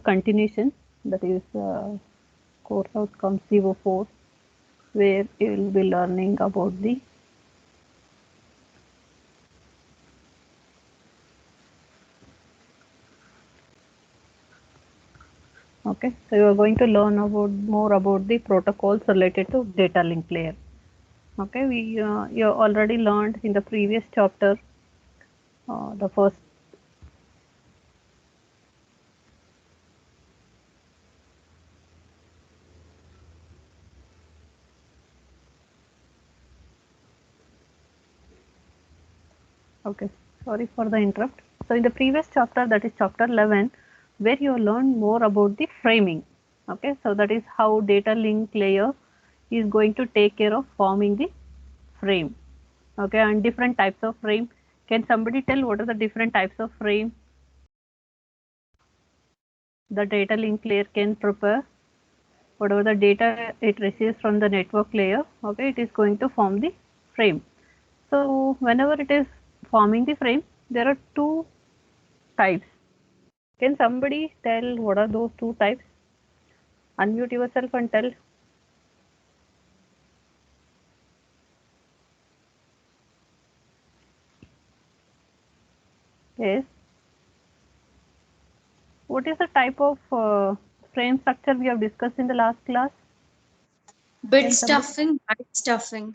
continuation, that is course outcome CO4, where you will be learning about the okay. So you are going to learn about more about the protocols related to data link layer. Okay, you already learned in the previous chapter the first. Okay, sorry for the interrupt. So in the previous chapter, that is chapter 11, where you learn more about the framing. Okay, so that is how data link layer is going to take care of forming the frame. Okay, and different types of frame. Can somebody tell what are the different types of frame the data link layer can prepare? Whatever the data it receives from the network layer, okay, it is going to form the frame. So whenever it is forming the frame, there are two types. Can somebody tell what are those two types? Unmute yourself and tell. Yes. What is the type of frame structure we have discussed in the last class? Bit stuffing, byte stuffing.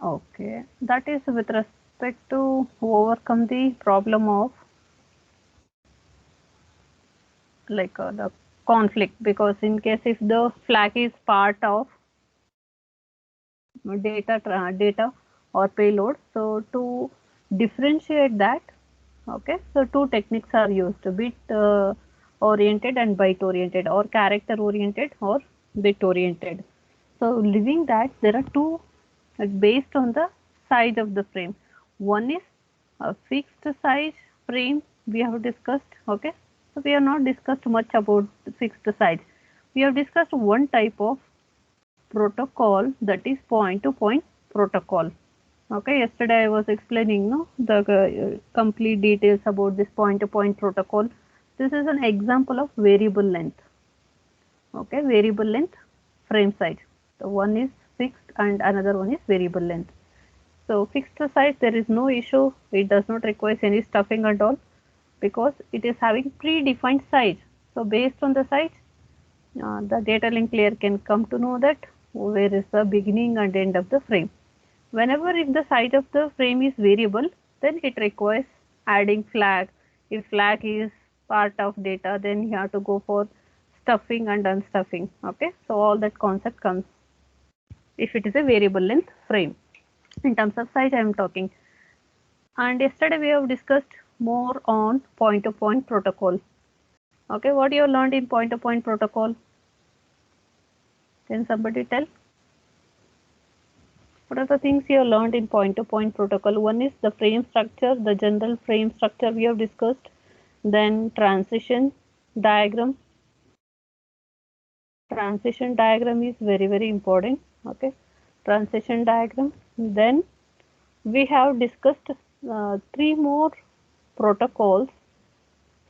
Okay, that is with respect to overcome the problem of like the conflict, because in case if the flag is part of data or payload, so to differentiate that, okay, so two techniques are used: bit oriented and byte oriented, or character oriented or bit oriented. So leaving that, there are two based on the size of the frame. One is a fixed size frame we have discussed. Okay, so we have not discussed much about fixed size. We have discussed one type of protocol, that is point to point protocol. Okay, yesterday I was explaining the complete details about this point to point protocol. This is an example of variable length. Okay, variable length frame size. So one is fixed and another one is variable length. So fixed size, there is no issue. It does not require any stuffing at all, because it is having predefined size. So based on the size, the data link layer can come to know that where is the beginning and end of the frame. Whenever if the size of the frame is variable, then it requires adding flag. If flag is part of data, then you have to go for stuffing and unstuffing. Okay, so all that concept comes if it is a variable length frame. In terms of size, I am talking. And yesterday we have discussed more on point to point protocol. Okay, what you have learned in point to point protocol? Can somebody tell? What are the things you have learned in point to point protocol? One is the frame structure, the general frame structure we have discussed. Then transition diagram. Transition diagram is very important. Okay, transition diagram. Then we have discussed three more protocols.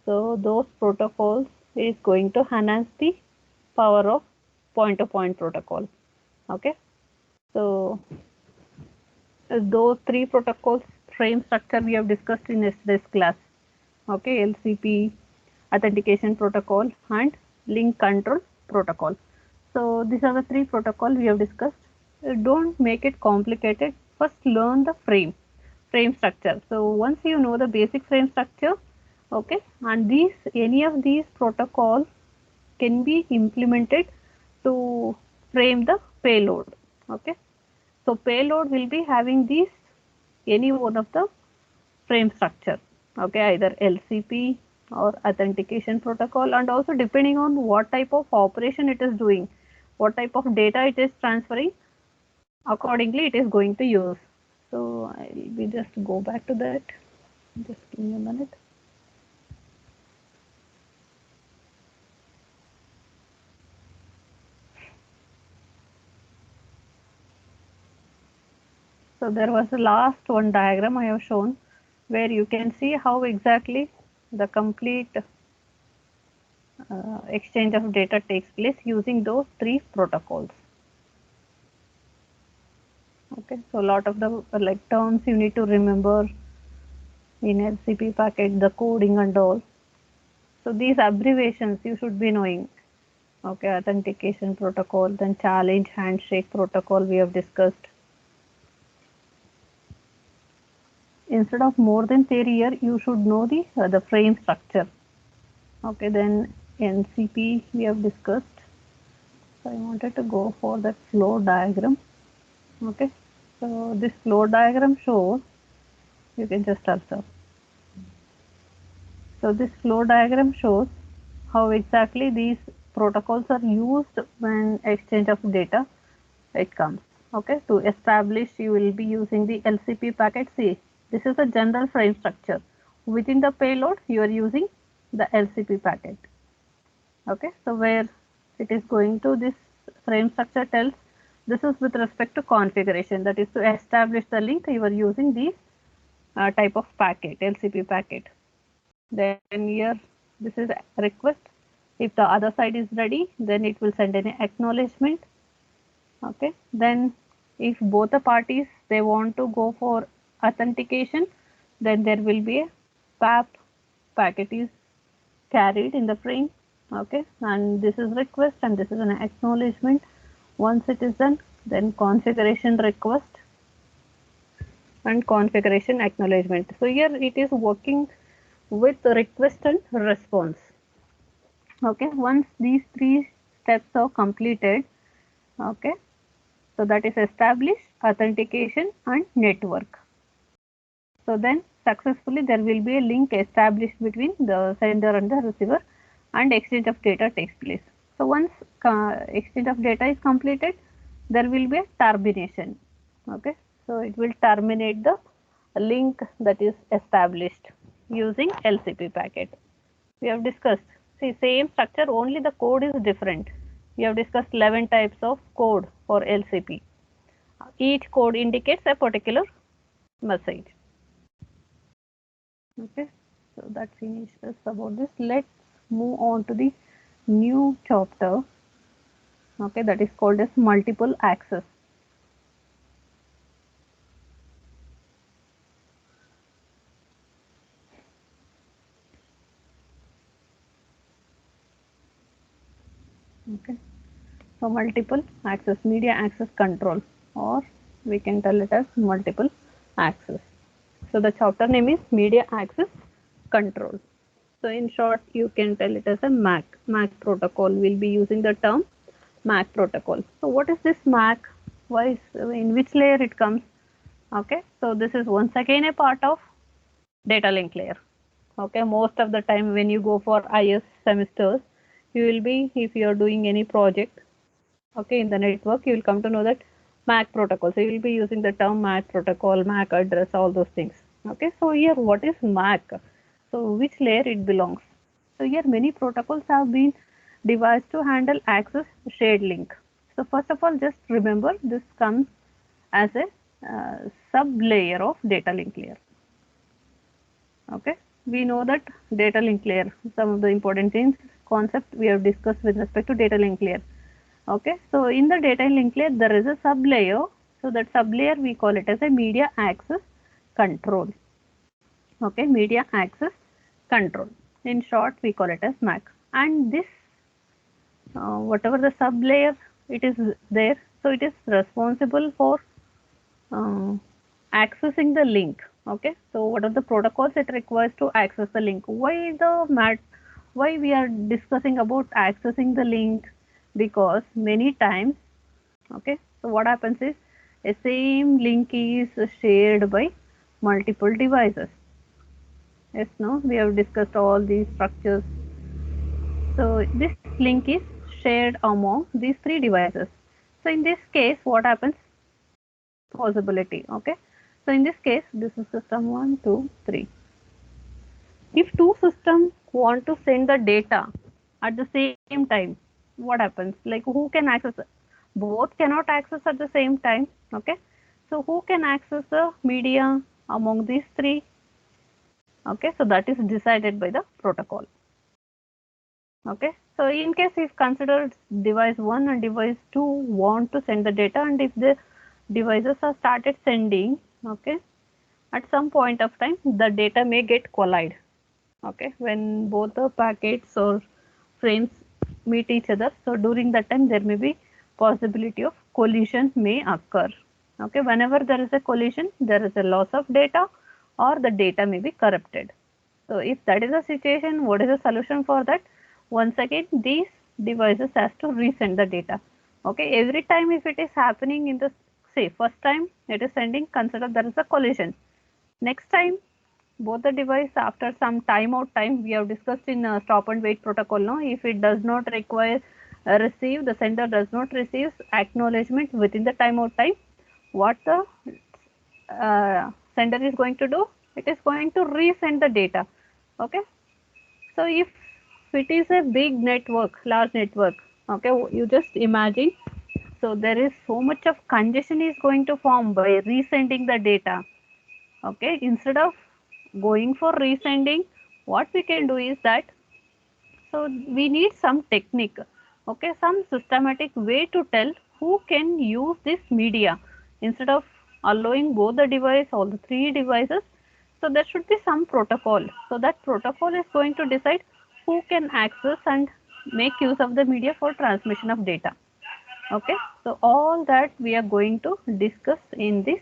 So those protocols is going to enhance the power of point to point protocol. Okay, so those three protocols frame structure we have discussed in yesterday's class. Okay, LCP, authentication protocol, and link control protocol. So these are the three protocols we have discussed. Don't make it complicated. First learn the frame structure. So once you know the basic frame structure, okay, and any of these protocols can be implemented to frame the payload. Okay, so payload will be having these any one of the frame structure. Okay, either LCP or authentication protocol, and also depending on what type of operation it is doing, what type of data it is transferring, accordingly it is going to use. So I will be just go back to that. Just give me a minute. So there was the last one diagram I have shown, where you can see how exactly the complete exchange of data takes place using those three protocols. Okay, so a lot of the like terms you need to remember in LCP packet, the coding and all. So these abbreviations you should be knowing. Okay, authentication protocol, then challenge handshake protocol we have discussed. Instead of more than theory here, you should know the frame structure. Okay, then NCP we have discussed. So I wanted to go for that flow diagram. Okay, so this flow diagram shows, you can just observe. So this flow diagram shows how exactly these protocols are used when exchange of data it comes. Okay, to establish you will be using the LCP packet. See, this is a general frame structure. Within the payload you are using the LCP packet. Okay, so where it is going to, this frame structure tells this is with respect to configuration, that is to establish the link you are using these type of packet, LCP packet. Then here this is request. If the other side is ready, then it will send an acknowledgement. Okay, then if both the parties they want to go for authentication, then there will be a PAP packet is carried in the frame. Okay, and this is request and this is an acknowledgement. Once it is done, then configuration request and configuration acknowledgement. So here it is working with request and response. Okay, once these three steps are completed, okay, so that is establish, authentication and network. So then successfully there will be a link established between the sender and the receiver and exchange of data takes place. So once exchange of data is completed, there will be a termination. Okay, so it will terminate the link that is established using LCP packet. We have discussed, see, same structure, only the code is different. We have discussed 11 types of code for LCP. Each code indicates a particular message. Okay, so that finishes about this. Let's move on to the new chapter. Okay, that is called as multiple access. Okay, so multiple access, media access control, or we can tell it as multiple access. So the chapter name is media access control. So in short, you can tell it as a MAC protocol. We'll be using the term MAC protocol. So what is this MAC? Why is, in which layer it comes? Okay, so this is once again a part of data link layer. Okay, most of the time when you go for IS semesters, you will be, if you are doing any project, okay, in the network, you will come to know that MAC protocol. So you will be using the term MAC protocol, MAC address, all those things. Okay, so here what is MAC? So which layer it belongs? So here many protocols have been devised to handle access shared link. So first of all, just remember this comes as a sub layer of data link layer. Okay, we know that data link layer, some of the important things, concept we have discussed with respect to data link layer. Okay, so in the data link layer there is a sub layer. So that sub layer we call it as a media access control. Okay, media access control. In short, we call it as MAC. And this, whatever the sub layer it is there, so it is responsible for accessing the link. Okay, so what are the protocols it requires to access the link? Why we are discussing about accessing the link? Because many times, okay, so what happens is a same link is shared by multiple devices. Yes, no, we have discussed all these structures. So this link is shared among these three devices. So in this case, what happens? Possibility. Okay, so in this case, this is system 1, 2, 3. If two systems want to send the data at the same time, what happens? Like who can access it? Both cannot access at the same time. Okay, so who can access the media among these three? Okay, so that is decided by the protocol. Okay, so in case if consider device 1 and device 2 want to send the data, and if the devices are started sending, okay, at some point of time the data may get collide. Okay, when both the packets or frames meet each other, so during that time there may be possibility of collision may occur. Okay, whenever there is a collision, there is a loss of data or the data may be corrupted. So if that is the situation, what is the solution for that? Once again, these devices has to resend the data. Okay, every time if it is happening in the, say, first time it is sending, consider there is a collision. Next time, both the device after some timeout time, we have discussed in stop and wait protocol, no, if it does not require receive, the sender does not receive acknowledgement within the timeout time, what the sender is going to do, it is going to resend the data. Okay, so if it is a big network, large network, okay, you just imagine, so there is so much of congestion is going to form by resending the data. Okay, instead of going for resending, what we can do is that, so we need some technique, okay, some systematic way to tell who can use this media instead of allowing both the device, all the three devices. So there should be some protocol, so that protocol is going to decide who can access and make use of the media for transmission of data. Okay, so all that we are going to discuss in this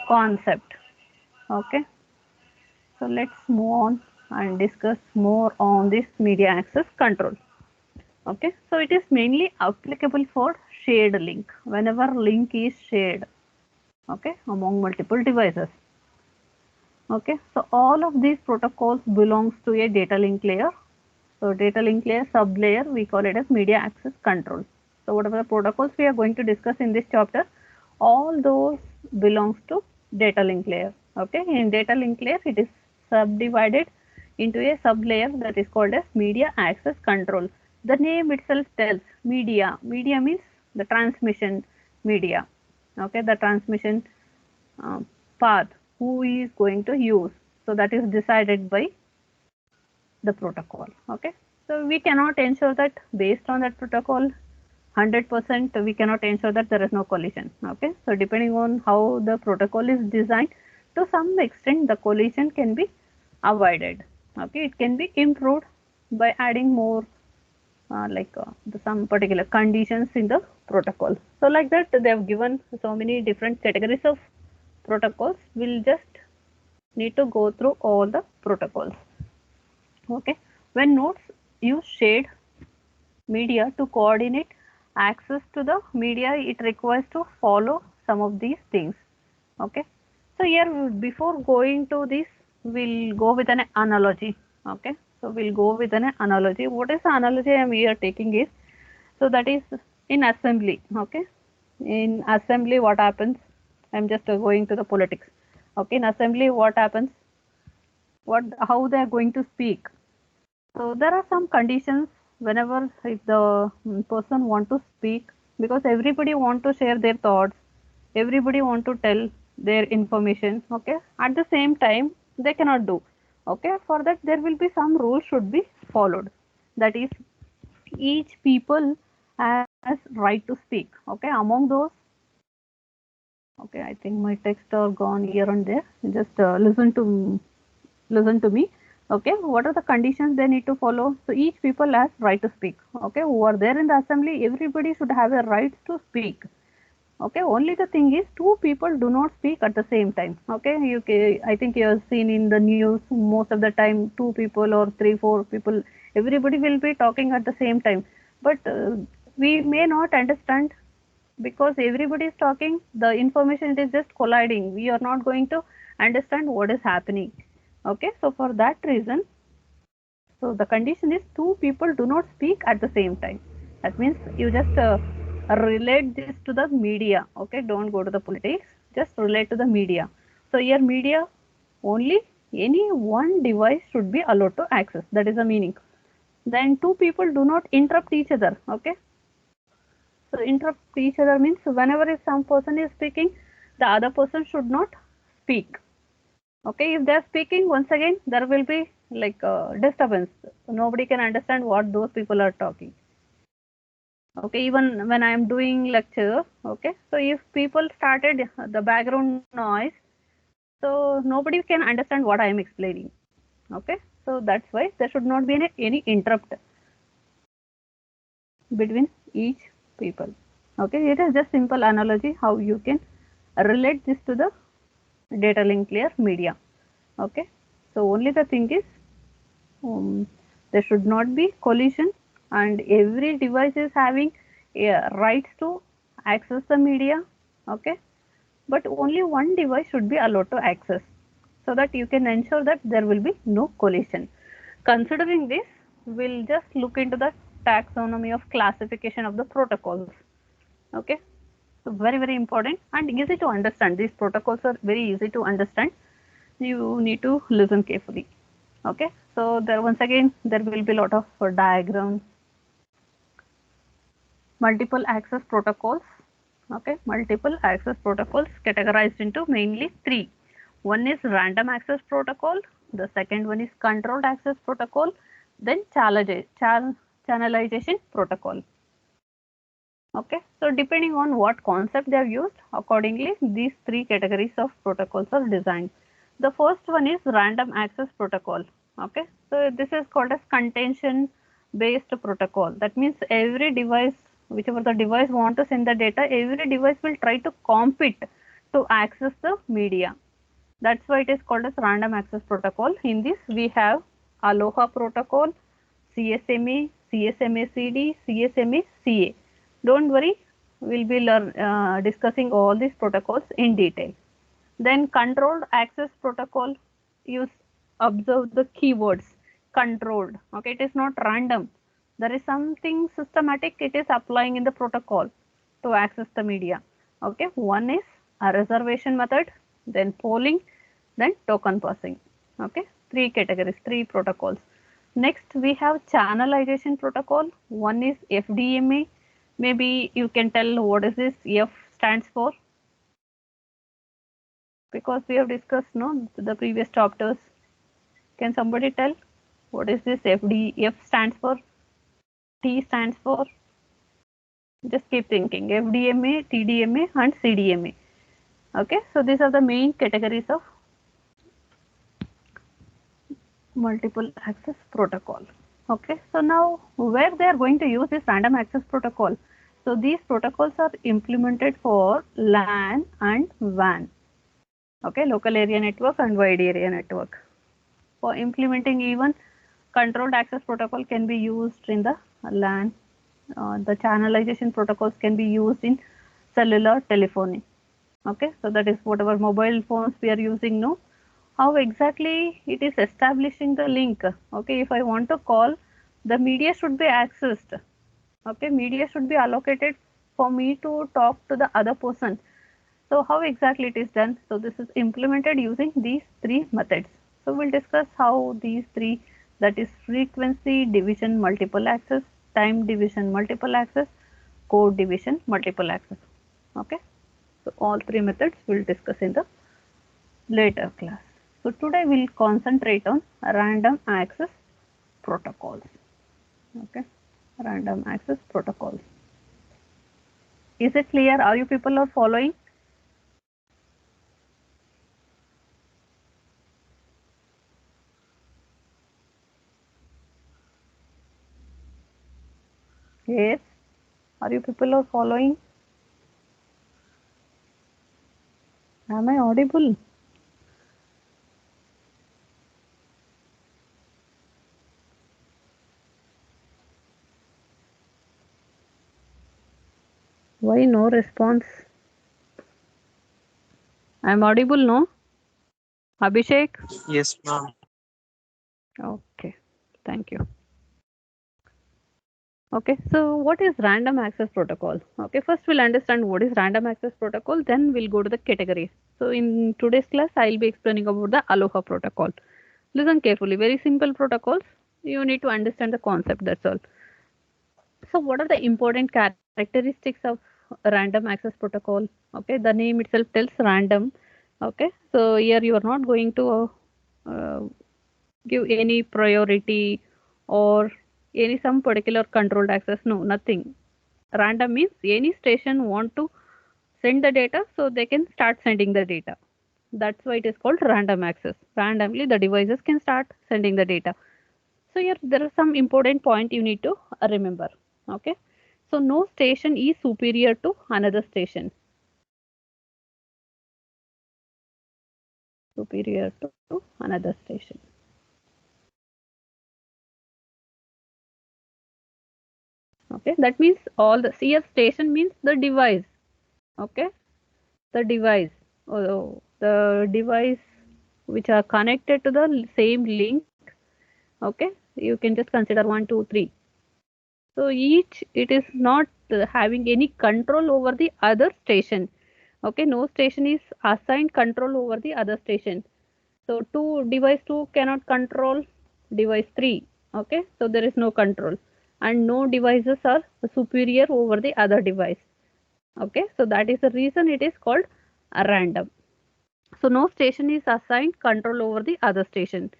concept. Okay, so let's move on and discuss more on this media access control. Okay, so it is mainly applicable for shared link, whenever link is shared, okay, among multiple devices. Okay, so all of these protocols belongs to a data link layer. So data link layer sub layer, we call it as media access control. So whatever the protocols we are going to discuss in this chapter, all those belongs to data link layer. Okay, in data link layer it is subdivided into a sub layer that is called as media access control. The name itself tells media. Media means the transmission media. Okay, the transmission uh, path who is going to use. So that is decided by the protocol. Okay, so we cannot ensure that based on that protocol 100% we cannot ensure that there is no collision. Okay, so depending on how the protocol is designed, to some extent the collision can be avoided. Okay, it can be improved by adding more some particular conditions in the protocol. So like that they have given so many different categories of protocols. We'll just need to go through all the protocols. Okay, when nodes use shared media to coordinate access to the media, it requires to follow some of these things. Okay, so here before going to this, we'll go with an analogy. Okay, so we'll go with an analogy. What is the analogy I am here taking is, so that is in assembly. Okay, in assembly what happens, I'm just going to the politics. Okay, in assembly what happens, what, how they are going to speak. So there are some conditions whenever if the person want to speak, because everybody want to share their thoughts, everybody want to tell their information. Okay, at the same time they cannot do. Okay, for that there will be some rules should be followed. That is, each people has right to speak. Okay, among those, okay, I think my text are gone here and there. Just listen to me. Okay, what are the conditions they need to follow? So each people has right to speak. Okay, who are there in the assembly, everybody should have a right to speak. Okay, only the thing is two people do not speak at the same time. Okay, I think you have seen in the news most of the time two people or three four people, everybody will be talking at the same time, but we may not understand, because everybody is talking, the information is just colliding, we are not going to understand what is happening. Okay, so for that reason, so the condition is two people do not speak at the same time. That means you just relate this to the media. Okay, don't go to the politics, just relate to the media. So here media, only any one device should be allowed to access, that is the meaning. Then two people do not interrupt each other. Okay, so interrupt each other means whenever if some person is speaking, the other person should not speak. Okay, if they are speaking, once again there will be like disturbance. So nobody can understand what those people are talking. Okay, even when I am doing lecture, okay, so if people started the background noise, so nobody can understand what I am explaining. Okay, so that's why there should not be any interrupt between each people. Okay, it is just simple analogy how you can relate this to the data link layer media. Okay, so only the thing is there should not be collision, and every device is having rights to access the media. Okay, but only one device should be allowed to access, so that you can ensure that there will be no collision. Considering this, we'll just look into the taxonomy of classification of the protocols. Okay, so very important and easy to understand. These protocols are very easy to understand. You need to listen carefully. Okay, so there once again there will be a lot of diagrams. Multiple access protocols. Okay, multiple access protocols categorized into mainly three. One is random access protocol, the second one is controlled access protocol, then channelization protocol. Okay, so depending on what concept they have used, accordingly these three categories of protocols are designed. The first one is random access protocol. Okay, so this is called as contention based protocol. That means every device, whichever the device want to send the data, every device will try to compete to access the media. That's why it is called as random access protocol. In this we have Aloha protocol, CSMA, CSMA-CD, CSMA-CA. Don't worry, we'll be discussing all these protocols in detail. Then controlled access protocol, you observe the keywords controlled. Okay, it is not random. There is something systematic it is applying in the protocol to access the media. Okay, one is a reservation method, then polling, then token passing. Okay, three categories, three protocols. Next we have channelization protocol. One is FDMA. Maybe you can tell what is this F stands for, because we have discussed no the previous chapters. Can somebody tell what is this FD? F stands for, T stands for. Just keep thinking FDMA, TDMA and CDMA. Okay, so these are the main categories of multiple access protocol. Okay, so now where they are going to use this random access protocol? So these protocols are implemented for LAN and WAN. Okay, local area network and wide area network. For implementing even controlled access protocol can be used in the LAN. The channelization protocols can be used in cellular telephony. Okay, so that is whatever mobile phones we are using now. How exactly it is establishing the link? Okay, if I want to call, the media should be accessed. Okay, media should be allocated for me to talk to the other person. So how exactly it is done? So this is implemented using these three methods. So we'll discuss how these three, that is frequency division multiple access, time division multiple access, code division multiple access. Okay, so all three methods we'll discuss in the later class. So today we'll concentrate on random access protocols. Okay, random access protocols. Is it clear? Are you people are following? Yes. Are you people are following? Am I audible? Why no response? I am audible, no? Abhishek? Yes, ma'am. Okay, thank you. Okay, so what is random access protocol? Okay, first we'll understand what is random access protocol, then we'll go to the categories. So in today's class, I'll be explaining about the Aloha protocol. Listen carefully, very simple protocols. You need to understand the concept, that's all. So what are the important characteristics of random access protocol? Okay, the name itself tells random. Okay, so here you are not going to give any priority or any some particular controlled access. No, nothing. Random means any station want to send the data, so they can start sending the data. That's why it is called random access. Randomly the devices can start sending the data. So here there are some important point you need to remember. Okay. So no station is superior to another station. Superior to another station. Okay. That means all the here station means the device. Okay. The device. Oh, the device which are connected to the same link. Okay. You can just consider 1, 2, 3. So each it is not having any control over the other station. Okay, no station is assigned control over the other station. So device 2 cannot control device 3. Okay, so there is no control and no devices are superior over the other device. Okay, so that is the reason it is called a random. So no station is assigned control over the other station.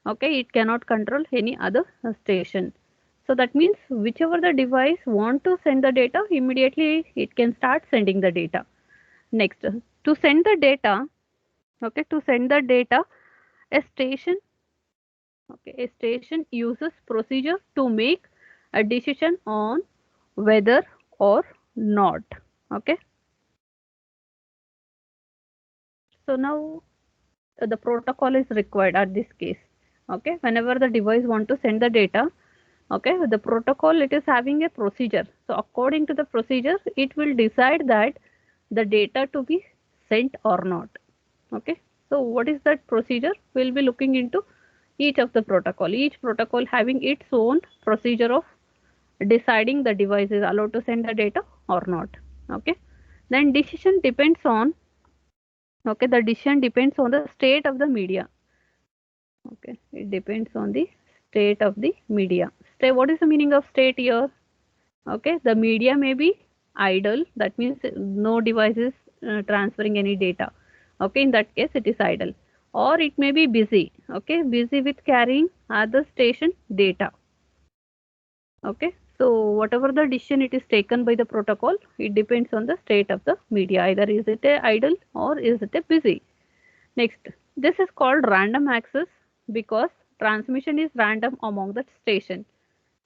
Okay, it cannot control any other station. So that means whichever the device want to send the data, immediately it can start sending the data. Next, to send the data, okay, to send the data, a station, okay, a station uses procedure to make a decision on whether or not. Okay, so now the protocol is required at this case. Okay, whenever the device want to send the data, okay, the protocol it is having a procedure. So according to the procedure, it will decide that the data to be sent or not. Okay, so what is that procedure? We'll be looking into each of the protocol, each protocol having its own procedure of deciding the device is allowed to send the data or not. Okay, then decision depends on, okay, the decision depends on the state of the media. Okay, it depends on the state of the media. State, what is the meaning of state here? Okay, the media may be idle, that means no device is transferring any data. Okay, in that case it is idle, or it may be busy. Okay, busy with carrying other station data. Okay, so whatever the decision it is taken by the protocol, it depends on the state of the media, either is it a idle or is it a busy. Next, this is called random access because transmission is random among the station.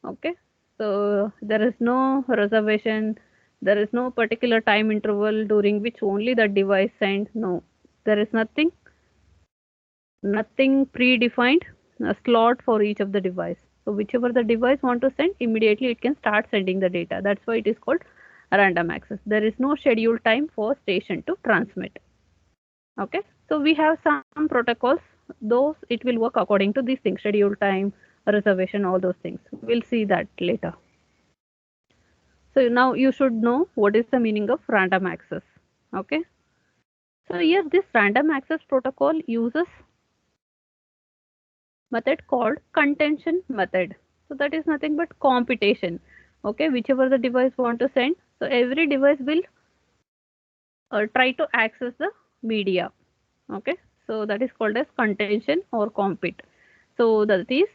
Okay, so there is no reservation, there is no particular time interval during which only the device send. No, there is nothing predefined a slot for each of the device. So whichever the device want to send, immediately it can start sending the data. That's why it is called random access. There is no scheduled time for station to transmit. Okay, so we have some protocols, those it will work according to these things, schedule time, reservation, all those things. We'll see that later. So now you should know what is the meaning of random access. Okay, so here this random access protocol uses method called contention method. So that is nothing but computation. Okay, whichever the device want to send, so every device will try to access the media. Okay, so that is called as contention or compete. So that is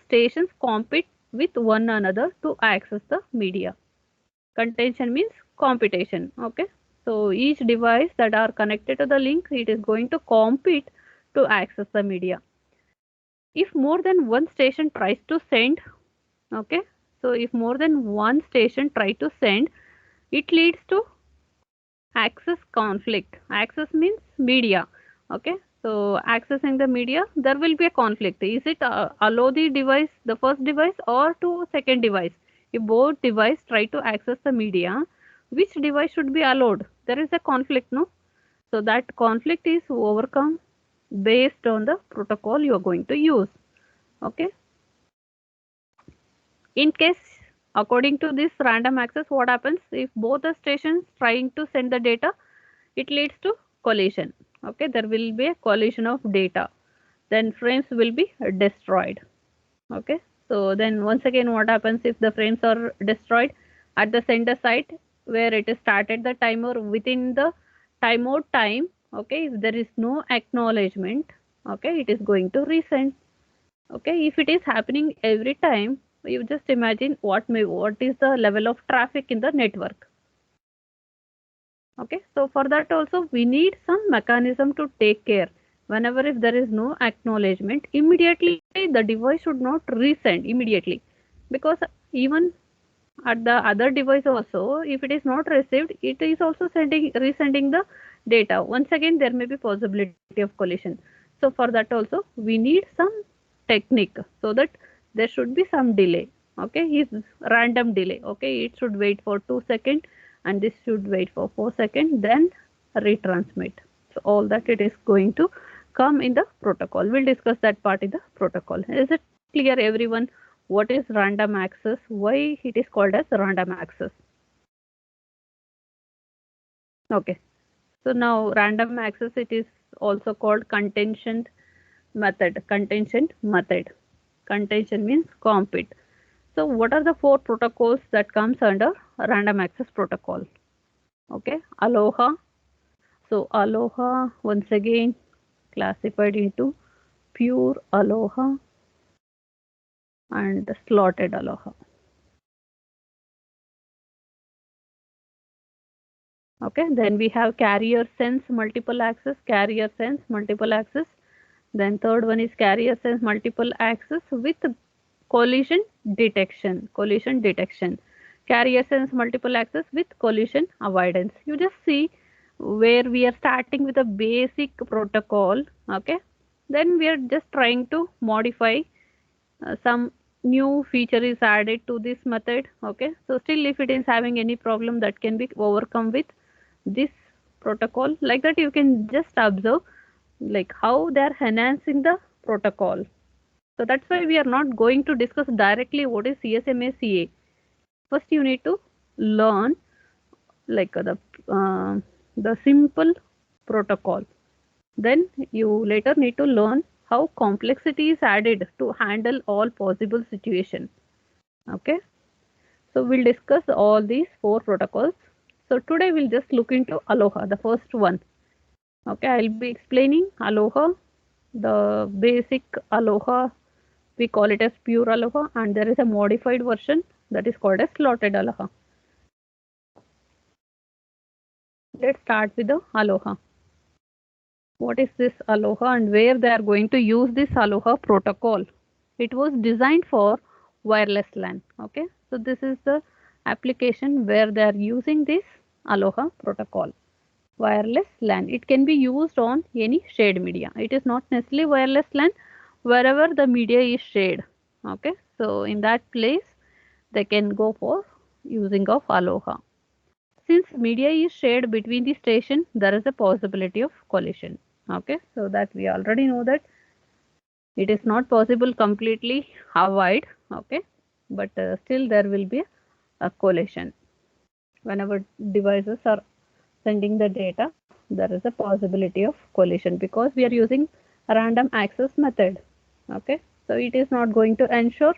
stations compete with one another to access the media. Contention means competition. Okay, so each device that are connected to the link, it is going to compete to access the media. If more than one station tries to send, okay, so if more than one station try to send, it leads to access conflict. Access means media. Okay, so accessing the media, there will be a conflict. Is it allow the device, the first device, or to second device? If both device try to access the media, which device should be allowed? There is a conflict, no? So that conflict is overcome based on the protocol you are going to use. Okay, in case according to this random access, what happens if both the stations trying to send the data, it leads to collision. Okay, there will be a collision of data, then frames will be destroyed. Okay, so then once again what happens if the frames are destroyed at the sender site where it is started the timer within the timeout time. Okay, if there is no acknowledgement, okay, it is going to resend. Okay, if it is happening every time, you just imagine what is the level of traffic in the network. Okay, so for that also we need some mechanism to take care. Whenever if there is no acknowledgement, immediately the device should not resend immediately, because even at the other device also, if it is not received, it is also resending the data. Once again there may be possibility of collision. So for that also we need some technique, so that there should be some delay. Okay, is random delay. Okay, it should wait for 2 seconds, and this should wait for 4 seconds, then retransmit. So all that it is going to come in the protocol. We'll discuss that part in the protocol. Is it clear everyone what is random access, why it is called as random access? Okay, so now random access, it is also called contingent method. Contingent means compete. So what are the four protocols that comes under random access protocol? Okay, Aloha. So Aloha, once again, classified into pure Aloha and slotted Aloha. Okay, then we have carrier sense multiple access, then third one is carrier sense multiple access with collision detection, carrier sense multiple access with collision avoidance. You just see where we are starting with a basic protocol. Okay, then we are just trying to modify, some new feature is added to this method. Okay, so still if it is having any problem, that can be overcome with this protocol. Like that you can just observe like how they are enhancing the protocol. So that's why we are not going to discuss directly what is CSMA CA. First you need to learn like uh, the simple protocol. Then you later need to learn how complexity is added to handle all possible situations. Okay, so we'll discuss all these four protocols. So today we'll just look into Aloha, the first one. Okay, I'll be explaining Aloha, the basic Aloha. We call it as pure Aloha, and there is a modified version that is called as slotted Aloha. Let's start with the Aloha. What is this Aloha and where they are going to use this Aloha protocol? It was designed for wireless LAN. Okay, so this is the application where they are using this Aloha protocol. Wireless LAN. It can be used on any shared media. It is not necessarily wireless LAN, wherever the media is shared. Okay, so in that place they can go for using of Aloha. Since media is shared between the station, there is a possibility of collision. Okay, so that we already know that it is not possible completely avoid. Okay, but still there will be a collision. Whenever devices are sending the data, there is a possibility of collision because we are using a random access method. Okay, so it is not going to ensure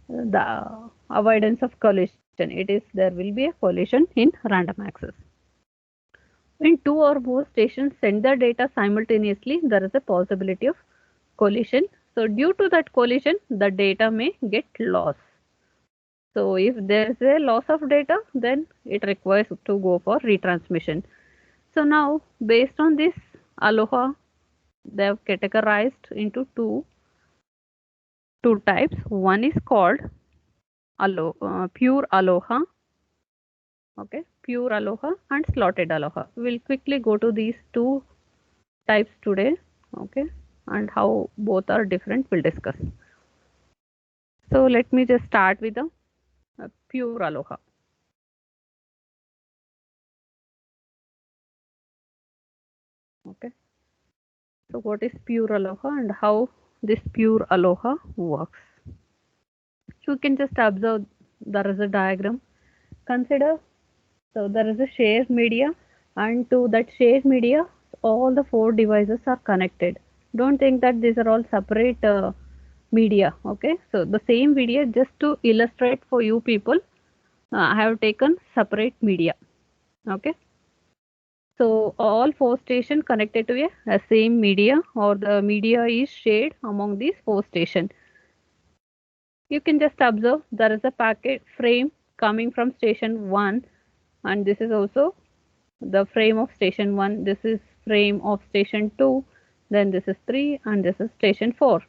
the avoidance of collision. It is there will be a collision in random access. When two or more stations send the data simultaneously, there is a possibility of collision. So due to that collision, the data may get lost. So if there is a loss of data, then it requires to go for retransmission. So now based on this Aloha, they have categorized into two types. One is called pure Aloha. Okay, pure Aloha and slotted Aloha. We'll quickly go to these two types today. Okay, and how both are different we'll discuss. So let me just start with the pure Aloha. Okay, so what is pure Aloha and how this pure Aloha works? You can just observe there is a diagram. Consider, so there is a shared media, and to that shared media all the four devices are connected. Don't think that these are all separate media. Okay, so the same media, just to illustrate for you people, I have taken separate media. Okay, So all four stations connected to a same media, or the media is shared among these four stations. You can just observe there is a packet frame coming from station 1, and this is also the frame of station 1, this is frame of station 2, then this is 3, and this is station 4.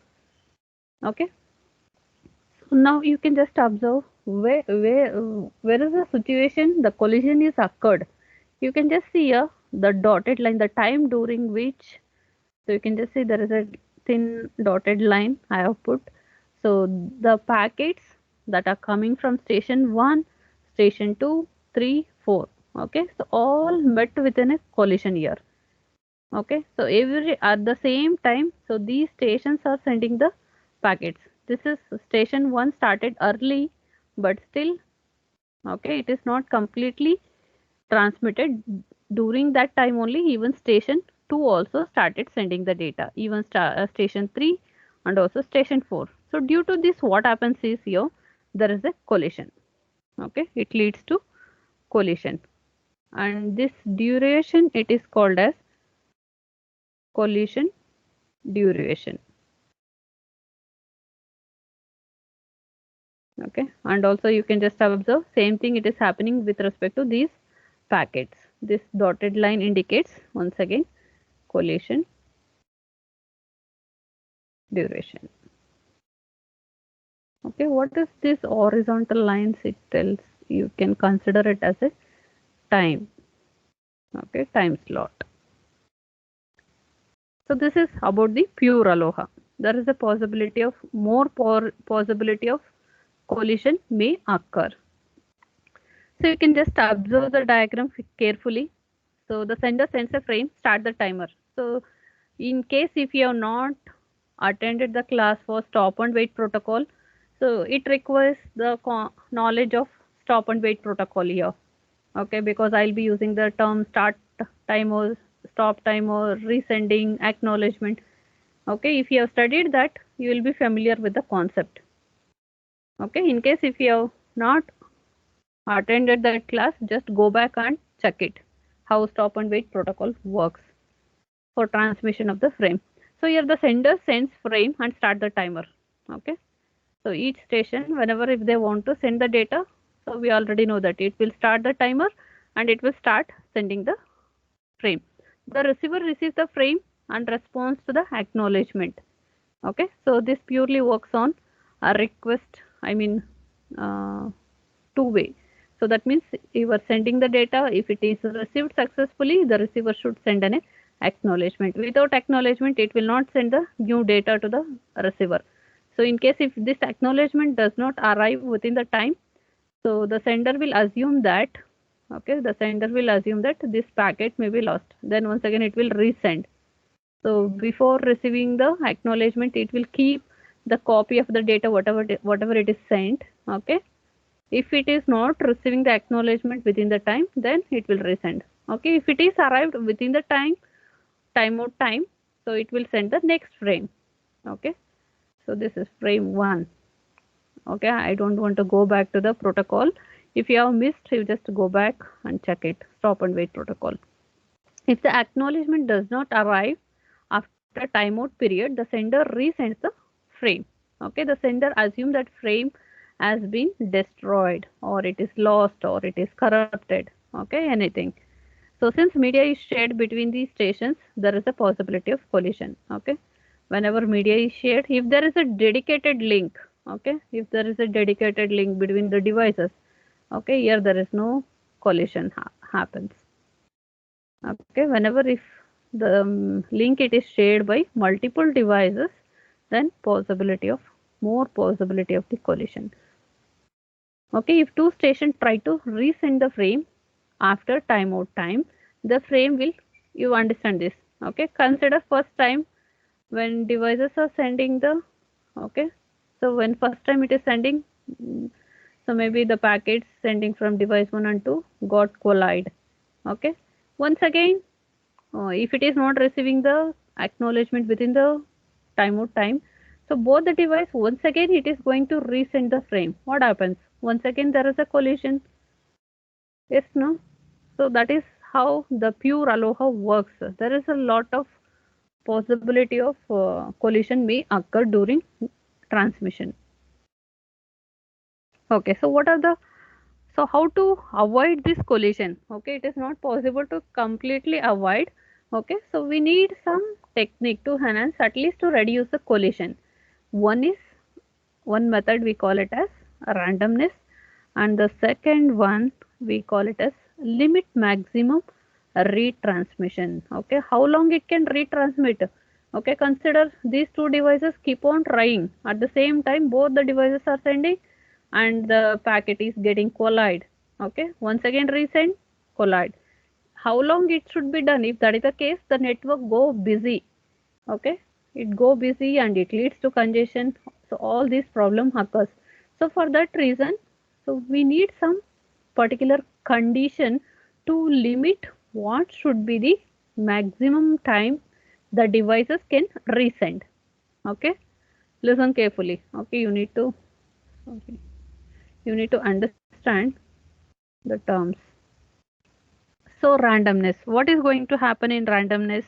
Okay, so now you can just observe where is the situation the collision is occurred. You can just see here the dotted line, the time during which, so you can just see there is a thin dotted line I have put. So the packets that are coming from station 1, station 2, 3, 4. Okay, so all met within a collision here. Okay, so every at the same time, so these stations are sending the packets. This is station 1 started early, but still, okay, it is not completely transmitted. During that time only, even station 2 also started sending the data, even station 3 and also station 4. So due to this, what happens is here there is a collision. Okay, it leads to collision, and this duration it is called as collision duration. Okay, and also you can just observe same thing it is happening with respect to these packets. This dotted line indicates once again collision duration. Okay, what is this horizontal lines? It tells you can consider it as a time. Okay, time slot. So this is about the pure aloha. There is a possibility of more possibility of collision may occur. So you can just observe the diagram carefully. So the sender sends a frame, start the timer. So in case if you have not attended the class for stop and wait protocol, so it requires the knowledge of stop and wait protocol here. Okay, because I'll be using the term start timer, stop timer, resending, acknowledgement. Okay, if you have studied that, you will be familiar with the concept. Okay, in case if you have not attended that class, just go back and check it, how stop and wait protocol works for transmission of the frame. So here the sender sends frame and start the timer. Okay, so each station, whenever if they want to send the data, so we already know that it will start the timer and it will start sending the frame. The receiver receives the frame and responds to the acknowledgement. Okay, so this purely works on a request, I mean two-way. So that means you are sending the data. If it is received successfully, the receiver should send an acknowledgement. Without acknowledgement, it will not send the new data to the receiver. So in case if this acknowledgement does not arrive within the time, so the sender will assume that, okay, the sender will assume that this packet may be lost. Then once again it will resend. So before receiving the acknowledgement, it will keep the copy of the data whatever it is sent. Okay, if it is not receiving the acknowledgement within the time, then it will resend. Okay, if it is arrived within the timeout time, so it will send the next frame. Okay, so this is frame 1. Okay, I don't want to go back to the protocol. If you have missed, you just go back and check it, stop and wait protocol. If the acknowledgement does not arrive after timeout period, the sender resends the frame. Okay, the sender assumes that frame has been destroyed, or it is lost, or it is corrupted. Okay, anything. So since media is shared between these stations, there is a possibility of collision. Okay, whenever media is shared, if there is a dedicated link, okay, if there is a dedicated link between the devices, okay, here there is no collision happens. Okay, whenever if the link it is shared by multiple devices, then more possibility of the collision. Okay, if two stations try to resend the frame after timeout time, the frame will, you understand this. Okay, consider first time when devices are sending the, okay, so when first time it is sending, so maybe the packets sending from device 1 and 2 got collide. Okay, once again, if it is not receiving the acknowledgement within the timeout time, so both the device once again it is going to resend the frame. What happens? Once again there is a collision. Yes, no? So that is how the pure aloha works. There is a lot of possibility of collision may occur during transmission. Okay, so what are the, so how to avoid this collision? Okay, it is not possible to completely avoid. Okay, so we need some technique to enhance, at least to reduce the collision. One is, one method we call it as randomness, and the second one we call it as limit maximum retransmission. Okay, how long it can retransmit? Okay, consider these two devices keep on trying at the same time, both the devices are sending and the packet is getting collide. Okay, once again resend, collide. How long it should be done? If that is the case, the network go busy. Okay, it go busy and it leads to congestion. So all these problem occurs. So for that reason, so we need some particular condition to limit what should be the maximum time the devices can resend. Okay, listen carefully. Okay, okay, you need to understand the terms. So randomness, what is going to happen in randomness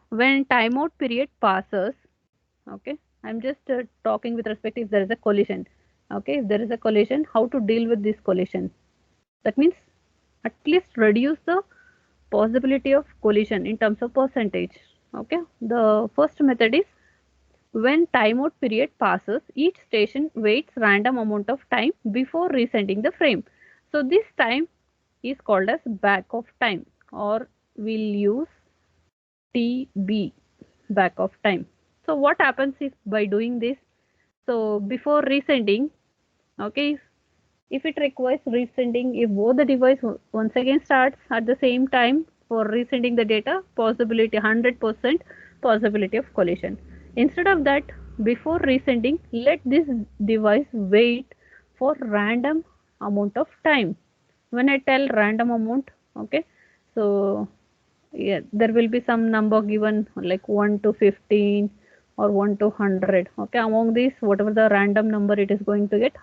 when timeout period passes? Okay, I'm just talking with respect if there is a collision. Okay, if there is a collision, how to deal with this collision? That means at least reduce the possibility of collision in terms of percentage. Okay, the first method is when timeout period passes, each station waits random amount of time before resending the frame. So this time is called as back of time, or we'll use TB, back of time. So what happens if by doing this, so before resending, okay, if it requires resending, if both the device once again starts at the same time for resending the data, possibility 100% possibility of collision. Instead of that, before resending, let this device wait for random amount of time. When I tell random amount, okay, so yeah, there will be some number given like 1 to 15 or 1 to 100. Okay, among these, whatever the random number it is going to get,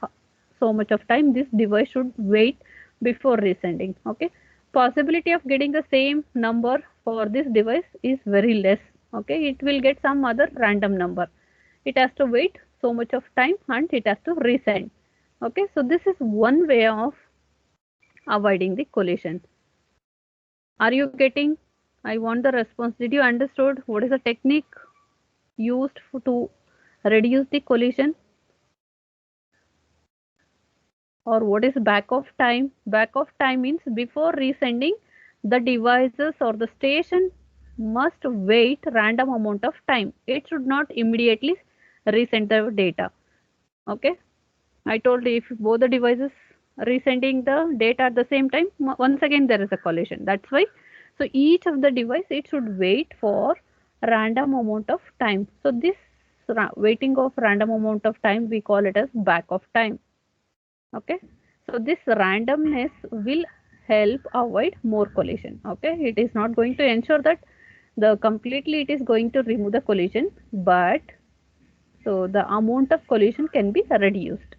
so much of time this device should wait before resending. Okay, possibility of getting the same number for this device is very less. Okay, it will get some other random number. It has to wait so much of time and it has to resend. Okay, so this is one way of avoiding the collision. Are you getting? I want the response. Did you understood what is the technique used to reduce the collision? Or what is back of time? Back of time means before resending, the devices or the station must wait random amount of time. It should not immediately resend the data. Okay, I told you if both the devices resending the data at the same time, once again there is a collision. That's why, so each of the device it should wait for random amount of time. So this waiting of random amount of time we call it as back of time. Okay, so this randomness will help avoid more collision. Okay, it is not going to ensure that the completely it is going to remove the collision, but so the amount of collision can be reduced.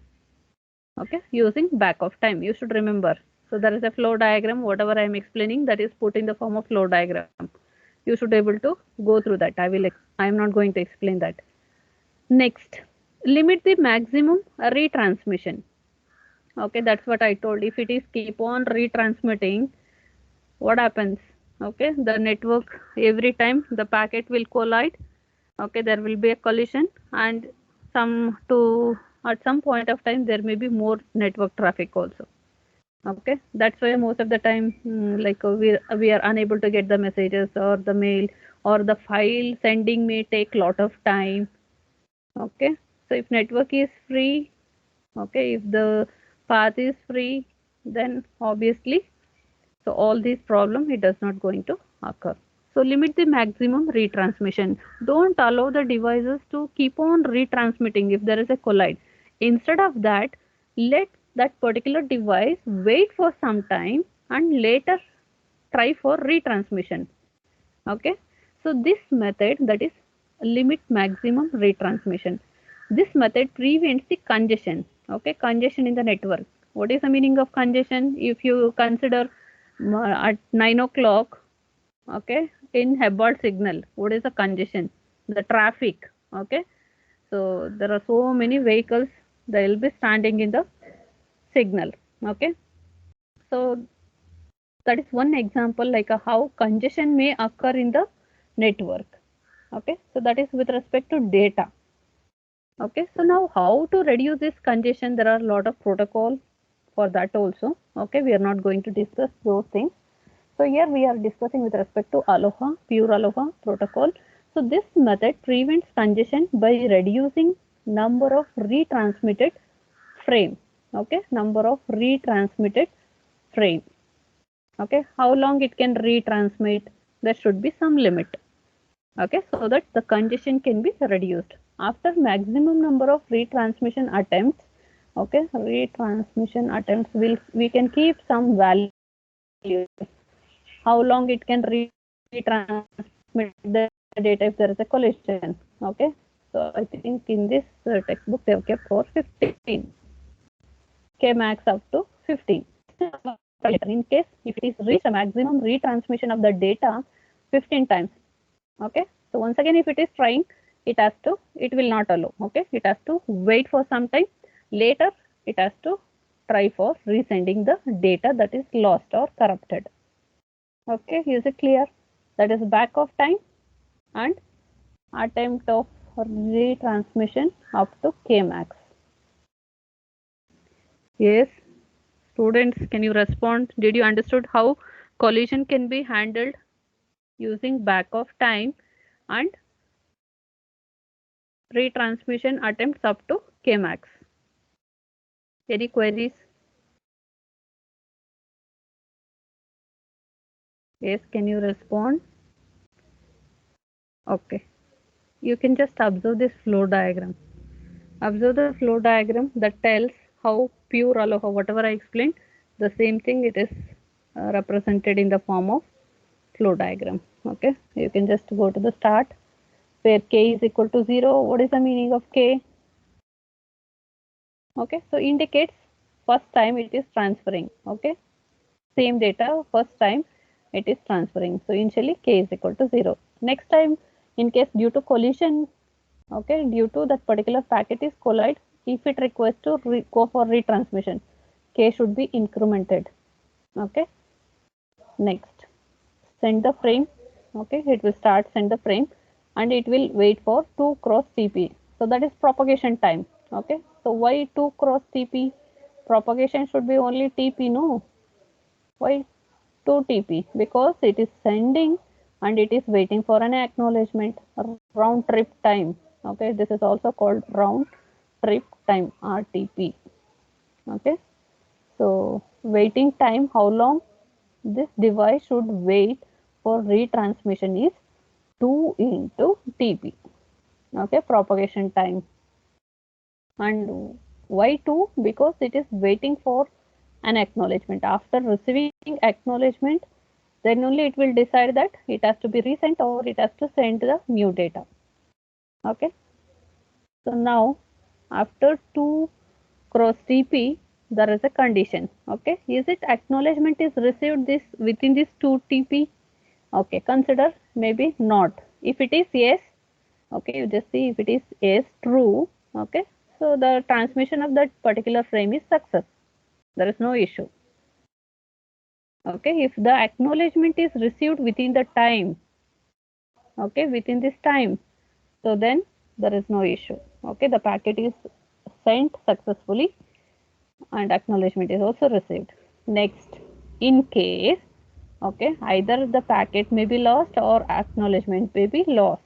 Okay, using back of time, you should remember. So there is a flow diagram, whatever I am explaining, that is put in the form of flow diagram. You should able to go through that. I am not going to explain that. Next, limit the maximum retransmission. Okay, that's what I told. If it is keep on retransmitting, what happens? Okay, the network, every time the packet will collide. Okay, there will be a collision, and some to at some point of time there may be more network traffic also. Okay, that's why most of the time like we are unable to get the messages or the mail, or the file sending may take lot of time. Okay, so if network is free, okay, if the path is free, then obviously, so all these problem it does not going to occur. So limit the maximum retransmission. Don't allow the devices to keep on retransmitting if there is a collide. Instead of that, let that particular device wait for some time and later try for retransmission. Okay, so this method, that is limit maximum retransmission. This method prevents the congestion. Okay, congestion in the network. What is the meaning of congestion? If you consider at 9 o'clock, okay, in Hubbard signal, what is the congestion? The traffic, okay. So there are so many vehicles, they will be standing in the signal, okay. So that is one example, like how congestion may occur in the network, okay. So that is with respect to data, okay. So now how to reduce this congestion? There are a lot of protocol for that also, okay. We are not going to discuss those things. So here we are discussing with respect to Aloha, pure Aloha protocol. So this method prevents congestion by reducing number of retransmitted frame, okay, number of retransmitted frame, okay. How long it can retransmit? There should be some limit, okay, so that the congestion can be reduced. After maximum number of retransmission attempts, okay, retransmission attempts, we can keep some value, how long it can retransmit the data if there is a collision, okay. So I think in this textbook they have kept for 15, k max up to 15. In case if it is reached a maximum retransmission of the data 15 times, okay. So once again if it is trying, it will not allow, okay. It has to wait for some time, later it has to try for resending the data that is lost or corrupted, okay. Is it clear? That is back of time and attempt of retransmission up to k max. Yes, students, can you respond? Did you understood how collision can be handled using back of time and retransmission attempts up to k max? Any queries? Yes, can you respond? Okay, you can just observe this flow diagram. Observe the flow diagram that tells how pure Aloha, whatever I explained, the same thing it is represented in the form of flow diagram, okay. You can just go to the start where k is equal to 0. What is the meaning of k? Okay, so indicates first time it is transferring, okay. Same data, first time it is transferring. So initially k is equal to 0. Next time, in case due to collision, okay, due to that particular packet is collide, if it requires to go for retransmission, k should be incremented, okay. Next, send the frame, okay, it will start send the frame and it will wait for 2 cross TP. So that is propagation time, okay. So why 2 cross TP? Propagation should be only TP, no? Why 2 TP? Because it is sending and it is waiting for an acknowledgement, round trip time, okay. This is also called round trip time, RTP, okay. So waiting time, how long this device should wait for retransmission is 2 into TP, okay, propagation time. And why 2? Because it is waiting for an acknowledgement. After receiving acknowledgement, then only it will decide that it has to be resent or it has to send the new data, okay. So now after 2 cross TP, there is a condition, okay. Is it acknowledgement is received this within this 2 TP? Okay, consider maybe not. If it is yes, okay, you just see if it is yes, true, okay. So the transmission of that particular frame is success. There is no issue. Okay, if the acknowledgement is received within the time, okay, within this time, so then there is no issue. Okay, the packet is sent successfully and acknowledgement is also received. Next, in case, okay, either the packet may be lost or acknowledgement may be lost.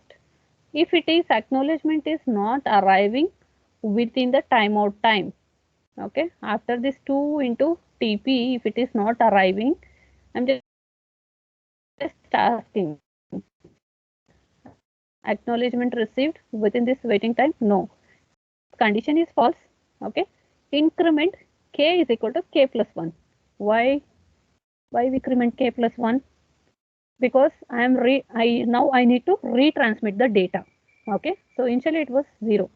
If it is acknowledgement is not arriving within the timeout time, okay, after this 2 into TP, if it is not arriving, I'm just asking, acknowledgement received within this waiting time? No. Condition is false, okay. Increment k is equal to k plus 1. Why we increment k plus 1? Because now I need to retransmit the data, okay. So initially it was 0,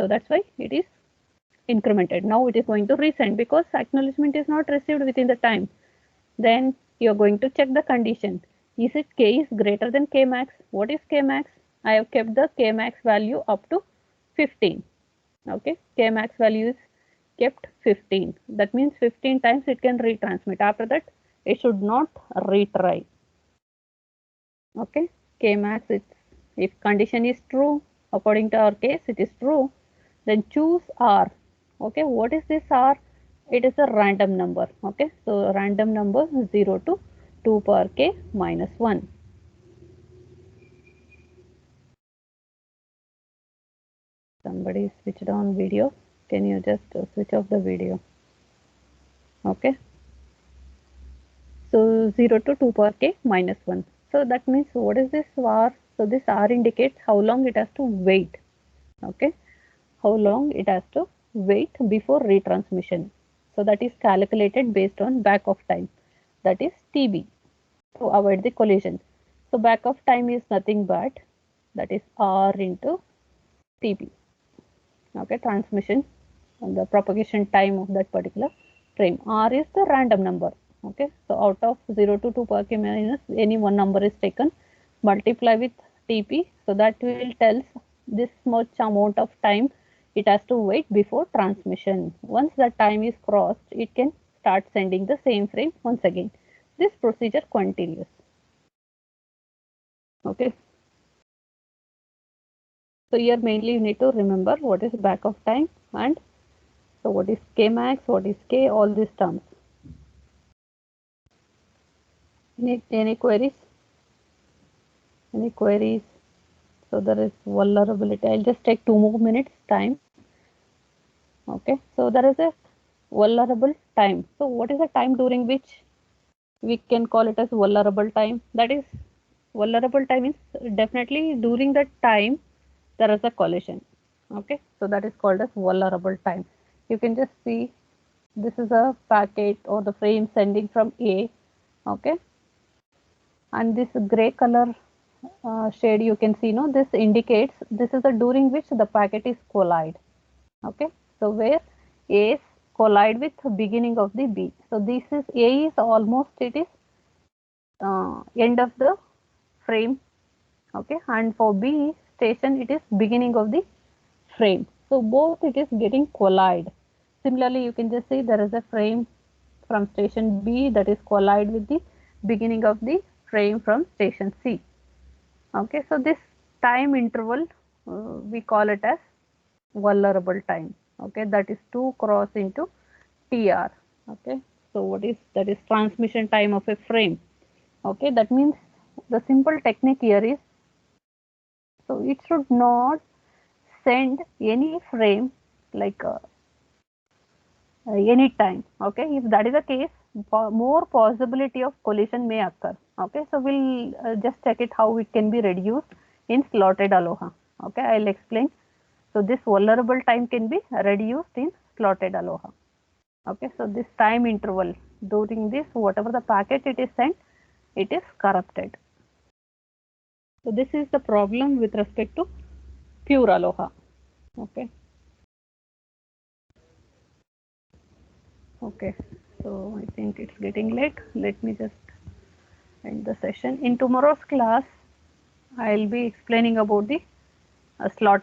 so that's why it is incremented. Now it is going to resend because acknowledgement is not received within the time. Then You are going to check the condition. Is it k is greater than k max? What is k max? I have kept the k max value up to 15. Okay, k max value is kept 15. That means 15 times it can retransmit. After that, it should not retry. Okay, k max, it's, if condition is true, according to our case, it is true, then choose R. Okay, what is this R? It is a random number. Okay, so random number 0 to 2 power k minus 1. Somebody switched on video. Can you just switch off the video? Okay. So 0 to 2 power k minus 1. So that means what is this R? So this R indicates how long it has to wait. Okay. How long it has to wait before retransmission. So that is calculated based on back of time. That is TB, to avoid the collision. So back of time is nothing but that is R into TB. Okay, transmission and the propagation time of that particular frame. R is the random number. Okay, so out of 0 to 2 per k minus any one number is taken, multiply with TP, so that will tell this much amount of time it has to wait before transmission. Once the time is crossed, it can start sending the same frame once again. This procedure continues. Okay. So here mainly you need to remember what is back of time and so what is k max, what is k, all these terms. Any queries? Any queries? So there is vulnerability. I'll just take 2 more minutes time. Okay. So there is a vulnerable time. So what is the time during which we can call it as vulnerable time? That is, vulnerable time is definitely during the time there is a collision. Okay. So that is called as vulnerable time. You can just see this is a packet or the frame sending from A. Okay. And this gray color shade you can see, no, this indicates this is the during which the packet is collide. Okay, so where A is collide with beginning of the B. So this is A is almost, it is end of the frame. Okay, and for B station it is beginning of the frame. So both it is getting collide. Similarly, you can just see there is a frame from station B that is collide with the beginning of the frame from station C. Okay, so this time interval we call it as vulnerable time. Okay, that is 2 cross into TR. Okay, so what is that is transmission time of a frame. Okay, that means the simple technique here is, so it should not send any frame like any time. Okay, if that is the case, more possibility of collision may occur. Okay, so we'll just check it how it can be reduced in slotted aloha. Okay, I'll explain. So this vulnerable time can be reduced in slotted aloha. Okay, so this time interval during this, whatever the packet it is sent, it is corrupted. So this is the problem with respect to pure aloha. Okay. Okay, so I think it's getting late. Let me just end the session. In tomorrow's class, I'll be explaining about the slot